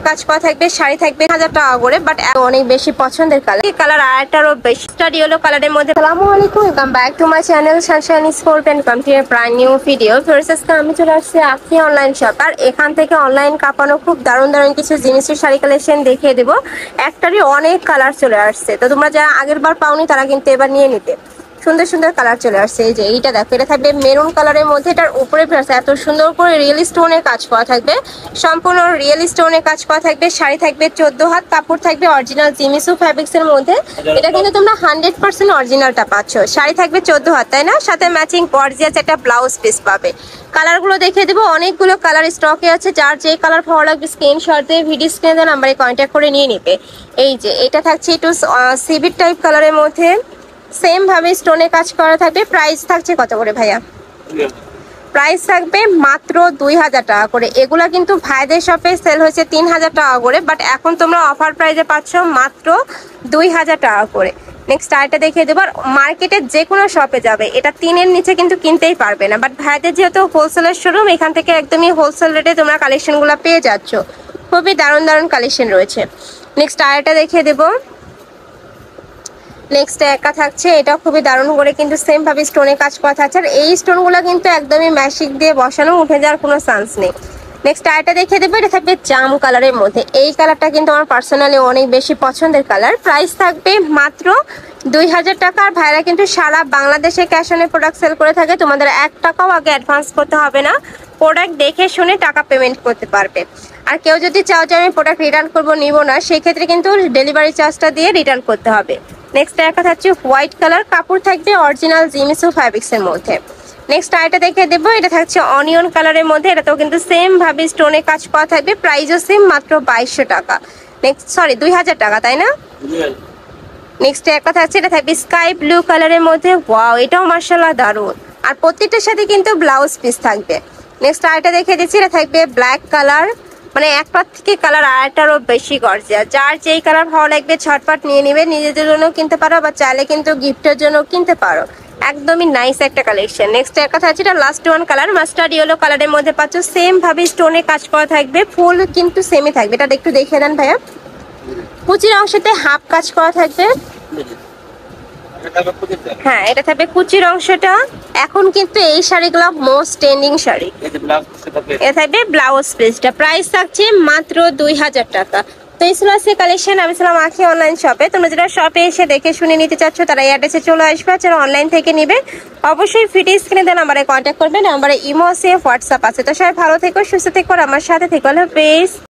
কাজ করা থাকবে, শাড়ি থাকবে 1000 টাকা করে, বাট অনেক বেশি পছন্দের কালার। এই কালার আরেকটারও বেশি স্টাডি ইয়েলো কালারের মধ্যে। আসসালামু আলাইকুম, welcome back to my channel Sunshine Sport and content brand new video. First আমি চলে আসছি আখি অনলাইন শপ, আর এখান থেকে অনলাইন কাপানো খুব দারুণ দারুণ কিছু জিনিসের শাড়ি কালেকশন দেখিয়ে দেবো। একটারই অনেক কালার চলে আসছে, তো তোমরা যারা আগের বার পাওনি তারা কিন্তু এবার নিয়ে নিতে। সুন্দর সুন্দর কালার চলে আসছে। এই যে এইটা দেখো, এটা থাকবে মেরুন কালারের মধ্যে, এটার উপরে এত সুন্দর করে রিয়েল স্টোনের কাজ করা থাকবে, সম্পূর্ণ রিয়েল স্টোনের কাজ করা থাকবে। শাড়ি থাকবে 14 হাত, কাপড় থাকবে অরিজিনাল জিমিসু ফ্যাব্রিক্স এর মধ্যে। এটা কিন্তু তোমরা 100% অরিজিনালটা পাচ্ছ। শাড়ি থাকবে 14 হাত, তাই না? সাথে ম্যাচিং গর্জিয়াস একটা ব্লাউজ পিস পাবে। কালারগুলো দেখিয়ে দেবো, অনেকগুলো কালার স্টকে আছে। যার যে কালার ভালো লাগবে স্ক্রিনশট দিয়ে ভিডিও স্ক্রিনে নাম্বারে কন্ট্যাক্ট করে নিয়ে নিবে। এই যে এটা থাকছে একটু সিভিট টাইপ কালারের মধ্যে, সেম ভাবে স্টোনে কাজ করা থাকবে। প্রাইস থাকছে কত করে ভাইয়া? প্রাইস থাকবে মাত্র 2000 টাকা করে। এগুলা কিন্তু ভাইদের শপে সেল হয়েছে 3000 টাকা করে, বাট এখন তোমরা অফার প্রাইসে পাচ্ছ মাত্র 2000 টাকা করে। নেক্সট আইটা দেখিয়ে দেবো। মার্কেটে যে কোনো শপে যাবে এটা 3 এর নিচে কিন্তু কিনতেই পারবে না, বাট ভাইদের যেহেতু হোলসেলের শোরুম, এখান থেকে একদমই হোলসেল রেটে তোমরা কালেকশনগুলো পেয়ে যাচ্ছ। খুবই দারুণ দারুণ কালেকশন রয়েছে। নেক্সট আইটা দেখিয়ে দেবো। নেক্সট একা থাকছে, এটা খুবই দারুণ করে কিন্তু সেম ভাবে স্টোনে কাজ করা থাকছে, আর এই স্টোনগুলো কিন্তু একদমই ম্যাশিক দিয়ে বসানো, উঠে যাওয়ার কোনো চান্স নেই। নেক্সট আইটা দেখিয়ে দেবো। এটা থাকবে জাম কালারের মধ্যে। এই কালারটা কিন্তু আমার পার্সোনালি অনেক বেশি পছন্দের কালার। প্রাইস থাকবে মাত্র 2000 টাকা। আর ভাইরা কিন্তু সারা বাংলাদেশে ক্যাশ অনে প্রোডাক্ট সেল করে থাকে, তোমাদের 1 টাকাও আগে অ্যাডভান্স করতে হবে না, প্রোডাক্ট দেখে শুনে টাকা পেমেন্ট করতে পারবে। আর কেউ যদি চাও যে আমি প্রোডাক্ট রিটার্ন করবো, নিব না, সেই ক্ষেত্রে কিন্তু ডেলিভারি চার্জটা দিয়ে রিটার্ন করতে হবে। নেক্সট একটা থাকছে হোয়াইট কালার, কাপড় থাকবে অরিজিনাল জিমিসু ফ্যাব্রিক্স এর মধ্যে। নেক্সট আইটা দেখে দেবো। এটা থাকছে অনিয়ন কালারের মধ্যে, এটাতেও কিন্তু সেম ভাবে স্টোনে কাজ করা থাকবে। প্রাইসও সেম, মাত্র 2200 টাকা। নেক্সট 2000 টাকা, তাই না? নেক্সট একটা থাকছে, এটা থাকবে স্কাই ব্লু কালারের মধ্যে। ওয়াও, এটাও মার্শাল্লাহ দারুণ। আর প্রত্যেকটার সাথে কিন্তু ব্লাউজ পিস থাকবে। নেক্সট আইটা দেখে দিচ্ছি। এটা থাকবে ব্ল্যাক কালার, মানে একটার থেকে কালার আরেকটারও বেশি গর্জিয়াস। যার যেই কালার ভালো লাগবে ঝটপট নিয়ে নিবে, নিজেদের জন্য কিনতে পারো, বা চাইলে কিন্তু গিফটের জন্য কিনতে পারো। একদমই নাইস একটা কালেকশন। নেক্সট একটা থাকছে, এটা last one colour, mustard yellow কালারের মধ্যে পাচ্ছ। সেম ভাবে স্টোনে কাজ করা থাকবে, ফুল কিন্তু সেমই থাকবে। এটা একটু দেখে দেন ভাইয়া। কুচির অংশতে হাফ কাজ করা থাকবে। হ্যাঁ, এটা থাকবে কুচির অংশটা। এখন কিন্তু এই শাড়িগুলো মোস্ট ট্রেন্ডিং শাড়ি। এটা থাকবে ব্লাউজ পিসটা। প্রাইস থাকছে মাত্র 2000 টাকা। তো এই ছিল আজকে কালেকশন। আমি ছিলাম আখি অনলাইন শপে। তোমরা যারা শপে এসে দেখে শুনে নিতে চাচ্ছ তারা এই অ্যাড্রেসে চলে আসবে। যারা অনলাইন থেকে নিবে অবশ্যই ভিডিও স্ক্রিনে দেওয়া নাম্বারে কন্ট্যাক্ট করবে। নাম্বারে ইমো আছে, হোয়াটসঅ্যাপ আছে। তো সবাই ভালো থেকো, সুস্থ থেকো, আমার সাথে থেকো। আল্লাহ হাফেজ।